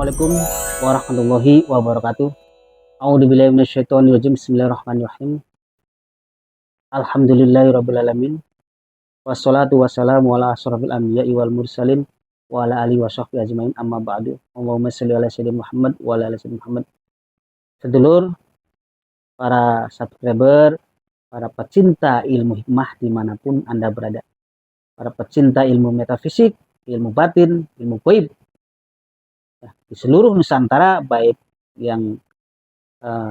Assalamualaikum warahmatullahi wabarakatuh. A'udzubillahi minasyaitonirrajim. Bismillahirrahmanirrahim. Alhamdulillahirabbil alamin. Wassalatu wassalamu ala asyrofil anbiya'i wal mursalin wa ala alihi washabbihi ajmain, amma ba'du. Allahumma shalli ala sayyidina Muhammad wa ala ali sayyidina Muhammad. Sedulur, para subscriber, para pecinta ilmu hikmah dimanapun Anda berada, para pecinta ilmu metafisik, ilmu batin, ilmu gaib di seluruh Nusantara, baik yang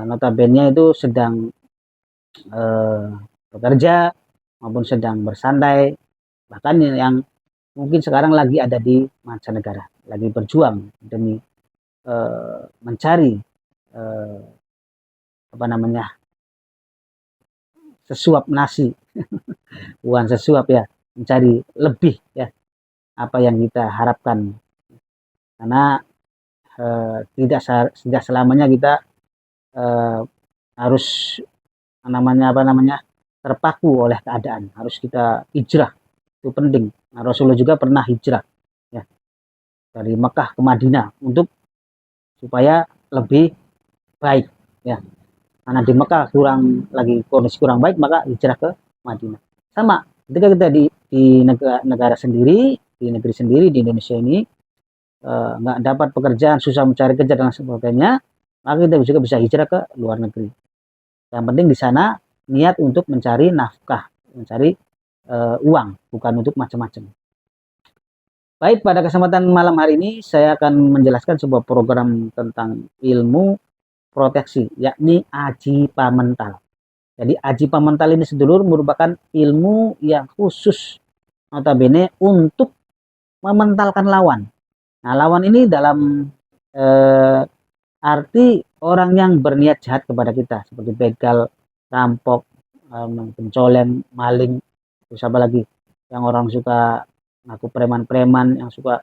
notabene itu sedang bekerja maupun sedang bersantai, bahkan yang mungkin sekarang lagi ada di mancanegara, lagi berjuang demi mencari sesuap nasi bukan sesuap ya, mencari lebih ya apa yang kita harapkan, karena tidak selamanya kita harus terpaku oleh keadaan. Harus kita hijrah, itu penting. Nah, Rasulullah juga pernah hijrah ya, dari Mekah ke Madinah untuk supaya lebih baik ya, karena di Mekah kondisi kurang baik, maka hijrah ke Madinah. Sama ketika kita di negara sendiri, di negeri sendiri, di Indonesia ini nggak dapat pekerjaan, susah mencari kerja dan sebagainya, maka kita juga bisa hijrah ke luar negeri. Yang penting di sana niat untuk mencari nafkah, mencari uang, bukan untuk macam-macam. Baik, pada kesempatan malam hari ini saya akan menjelaskan sebuah program tentang ilmu proteksi, yakni aji pamental. Jadi aji pamental ini, sedulur, merupakan ilmu yang khusus notabene untuk mementalkan lawan. Nah, lawan ini dalam arti orang yang berniat jahat kepada kita, seperti begal, rampok, pencoleng, maling, terus apa lagi, yang orang suka ngaku preman-preman, yang suka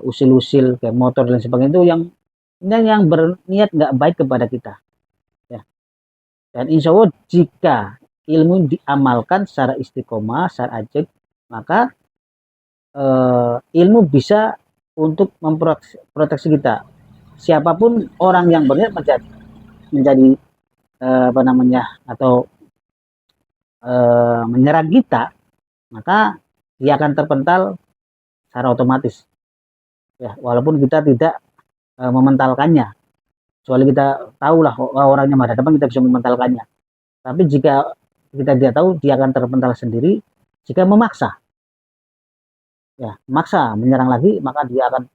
usil-usil kayak motor dan sebagainya, itu yang berniat nggak baik kepada kita ya. Dan insya Allah jika ilmu diamalkan secara istiqomah, secara ajib, maka ilmu bisa untuk memproteksi kita. Siapapun orang yang berniat menjadi atau menyerang kita, maka dia akan terpental secara otomatis ya, walaupun kita tidak mementalkannya, kecuali kita tahulah orangnya berhadapan, kita bisa mementalkannya. Tapi jika kita tidak tahu, dia akan terpental sendiri. Jika memaksa menyerang lagi, maka dia akan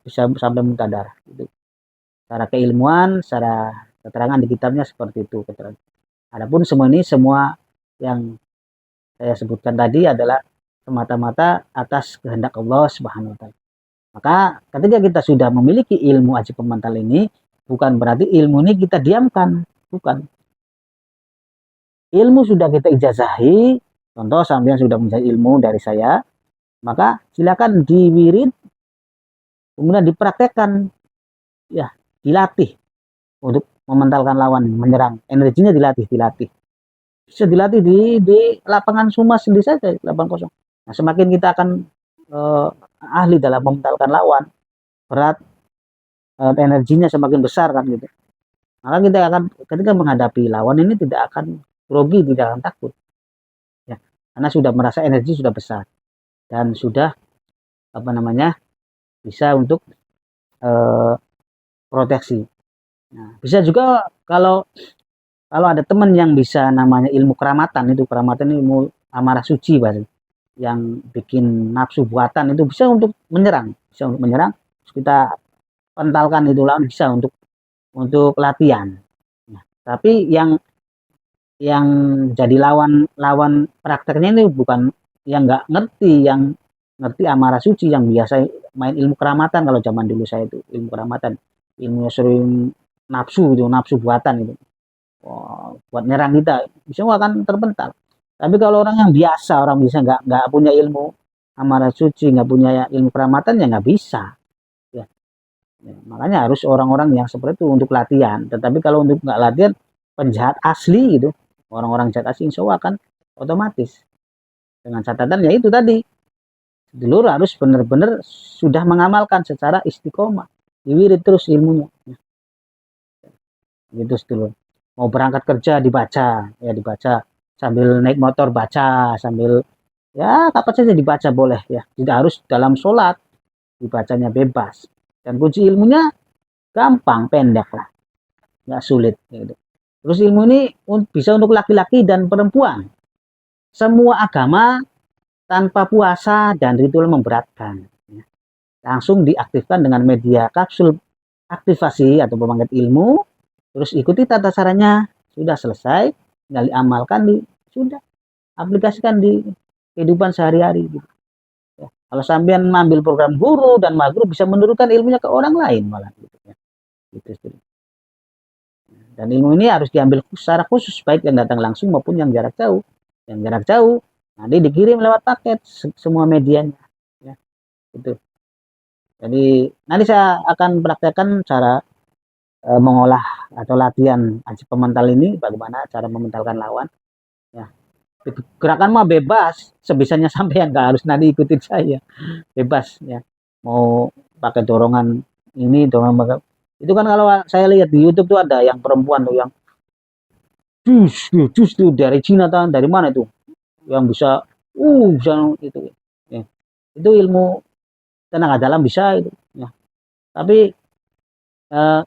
bisa sampai muntah darah gitu. Secara keilmuan, secara keterangan di kitabnya seperti itu keterangan. Adapun semua yang saya sebutkan tadi adalah semata-mata atas kehendak Allah Subhanahu wa taala. Maka ketika kita sudah memiliki ilmu aji pemental ini, bukan berarti ilmu ini kita diamkan, bukan. Ilmu sudah kita ijazahi, contoh sampean sudah punya ilmu dari saya, maka silakan diwirid, kemudian dipraktekkan ya, dilatih untuk mementalkan lawan, menyerang, energinya dilatih. Bisa dilatih di lapangan Sumas sendiri saja, lapangan kosong. Nah, semakin kita akan ahli dalam mementalkan lawan, berat, energinya semakin besar kan gitu. Maka kita akan ketika menghadapi lawan ini tidak akan grogi, tidak akan takut ya, karena sudah merasa energi sudah besar dan sudah bisa untuk proteksi. Nah, bisa juga kalau ada teman yang bisa namanya ilmu keramatan, itu keramatan ilmu amarah suci bahasa, yang bikin nafsu buatan, itu bisa untuk menyerang, terus kita pentalkan itu lawan, bisa untuk latihan. Nah, tapi yang jadi lawan prakteknya ini bukan yang nggak ngerti, yang ngerti amarah suci, yang biasa main ilmu keramatan. Kalau zaman dulu saya itu ilmu keramatan, ilmu sering nafsu buatan itu, buat nyerang kita, bisa akan terpental. Tapi kalau orang yang biasa, orang bisa nggak punya ilmu amarah suci, nggak punya ilmu keramatan, ya nggak bisa ya. Makanya harus orang-orang yang seperti itu untuk latihan. Tetapi kalau untuk nggak latihan, penjahat asli gitu, orang-orang jahat asli, insya Allah akan otomatis. Dengan catatan ya itu tadi, dulur harus benar-benar sudah mengamalkan secara istiqomah. diwirid terus ilmunya. Gitu dulu. Mau berangkat kerja dibaca, ya dibaca sambil naik motor baca, sambil ya kapan saja dibaca boleh ya. Tidak harus dalam sholat, dibacanya bebas. Dan kunci ilmunya gampang, pendek lah, nggak sulit. Gitu. Terus ilmu ini bisa untuk laki-laki dan perempuan. Semua agama tanpa puasa dan ritual memberatkan. Langsung diaktifkan dengan media kapsul aktivasi atau pembangkit ilmu, terus ikuti tata caranya, sudah selesai, tinggal diamalkan, sudah aplikasikan di kehidupan sehari-hari. Gitu. Ya. Kalau sampean mengambil program guru dan maguru bisa menurunkan ilmunya ke orang lain malah. Gitu, ya. Gitu. Dan ilmu ini harus diambil secara khusus, baik yang datang langsung maupun yang jarak jauh. Yang jarak jauh nanti dikirim lewat paket semua medianya. Ya. Gitu. Jadi nanti saya akan praktekkan cara mengolah atau latihan aji pemental ini, bagaimana cara mementalkan lawan. Ya. Gerakan mah bebas, sebisanya sampai yang nggak harus nanti ikutin saya, bebas ya. Mau pakai dorongan ini, dorongan itu kan kalau saya lihat di YouTube tuh ada yang perempuan tuh yang jus tuh dari Cina atau dari mana itu, yang bisa bisa itu. Ya. Itu ilmu tenaga dalam bisa itu. Ya. Tapi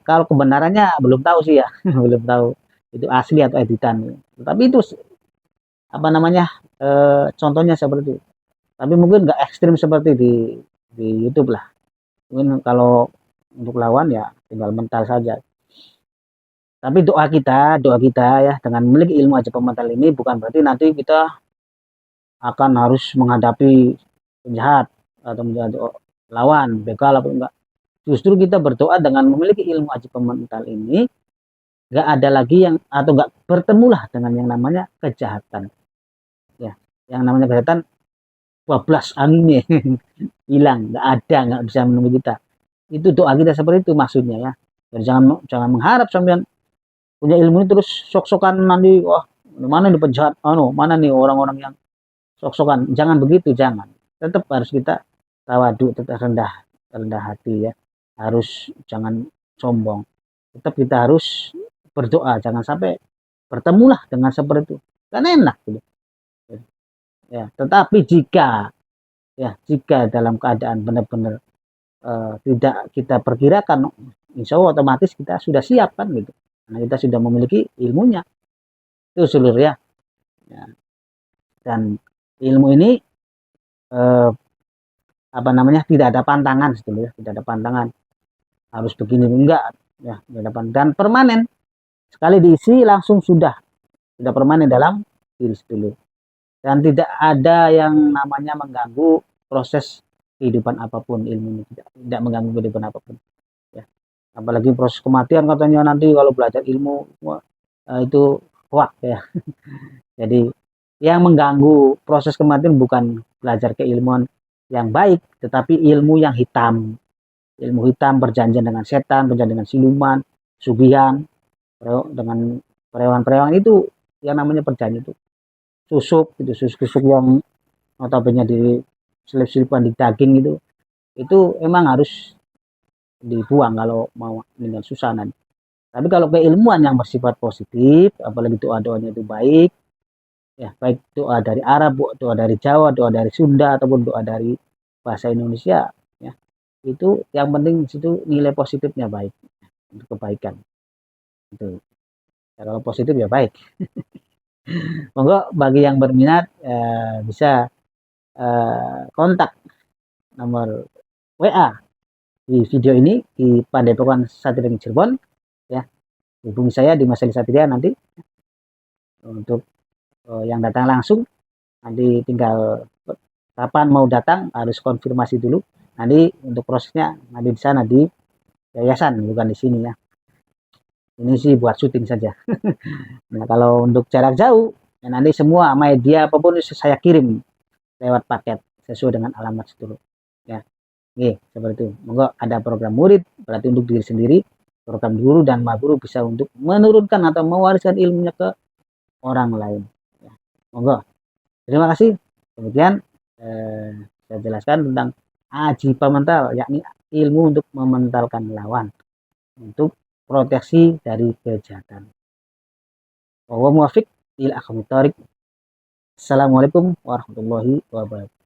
kalau kebenarannya belum tahu sih ya, belum tahu itu asli atau editan. Tapi itu apa namanya contohnya seperti itu. Tapi mungkin nggak ekstrim seperti di YouTube lah. Mungkin kalau untuk lawan ya tinggal mental saja. Tapi doa kita ya dengan memiliki ilmu aja pemental ini bukan berarti nanti kita akan harus menghadapi penjahat atau menjadi lawan, begal apa enggak. Justru kita berdoa dengan memiliki ilmu aji pemental ini, nggak ada lagi yang atau nggak bertemulah dengan yang namanya kejahatan. Ya, yang namanya kejahatan bablas anginnya hilang, nggak ada, nggak bisa menemui kita. Itu doa kita seperti itu maksudnya ya. Jadi jangan mengharap sampean punya ilmu ini terus sok-sokan nanti wah mana nih penjahat, mana nih orang-orang yang sok-sokan. Jangan begitu, jangan. Tetap harus kita tawadu, tetap rendah hati ya. Harus jangan sombong. Tetap kita harus berdoa, jangan sampai bertemulah dengan seperti itu. Kan enak gitu. Ya, tetapi jika dalam keadaan benar-benar tidak kita perkirakan, insya Allah otomatis kita sudah siap kan gitu. Karena kita sudah memiliki ilmunya. Itu seluruh ya. Dan ilmu ini apa namanya tidak ada pantangan sebetulnya, tidak ada pantangan harus begini enggak ya, dan permanen sekali diisi langsung sudah permanen dalam diri sebetulnya. Dan tidak ada yang namanya mengganggu proses kehidupan apapun, ilmu ini tidak mengganggu kehidupan apapun ya. Apalagi proses kematian katanya nanti kalau belajar ilmu itu hoax ya. Jadi yang mengganggu proses kematian bukan belajar keilmuan yang baik, tetapi ilmu yang hitam. Ilmu hitam perjanjian dengan setan, perjanjian dengan siluman, sugihan, dengan perewangan itu yang namanya perjanjian itu. Susuk yang notabene di selip-selipan di daging itu emang harus dibuang kalau mau meninggal susah nanti. Tapi kalau keilmuan yang bersifat positif, apalagi doa-doanya itu baik, ya baik doa dari Arab, doa dari Jawa, doa dari Sunda ataupun doa dari bahasa Indonesia, ya itu yang penting situ nilai positifnya baik untuk kebaikan. Itu kalau positif ya baik. Monggo bagi yang berminat bisa kontak nomor WA di video ini di Padepokan Satria Cirebon ya. Hubungi saya di Mas Satria nanti untuk yang datang langsung. Nanti tinggal kapan mau datang harus konfirmasi dulu. Nanti untuk prosesnya nanti di sana di yayasan bukan di sini ya. Ini sih buat syuting saja. Nah kalau untuk jarak jauh ya nanti semua media apapun saya kirim lewat paket sesuai dengan alamat seluruh ya. Oke, seperti itu. Monggo ada program murid berarti untuk diri sendiri, program guru dan maguru bisa untuk menurunkan atau mewariskan ilmunya ke orang lain ya. Monggo. Terima kasih. Kemudian saya jelaskan tentang ajiba mental, yakni ilmu untuk mementalkan lawan, untuk proteksi dari kejahatan. Wa muwafiq ila akhir. Assalamualaikum warahmatullahi wabarakatuh.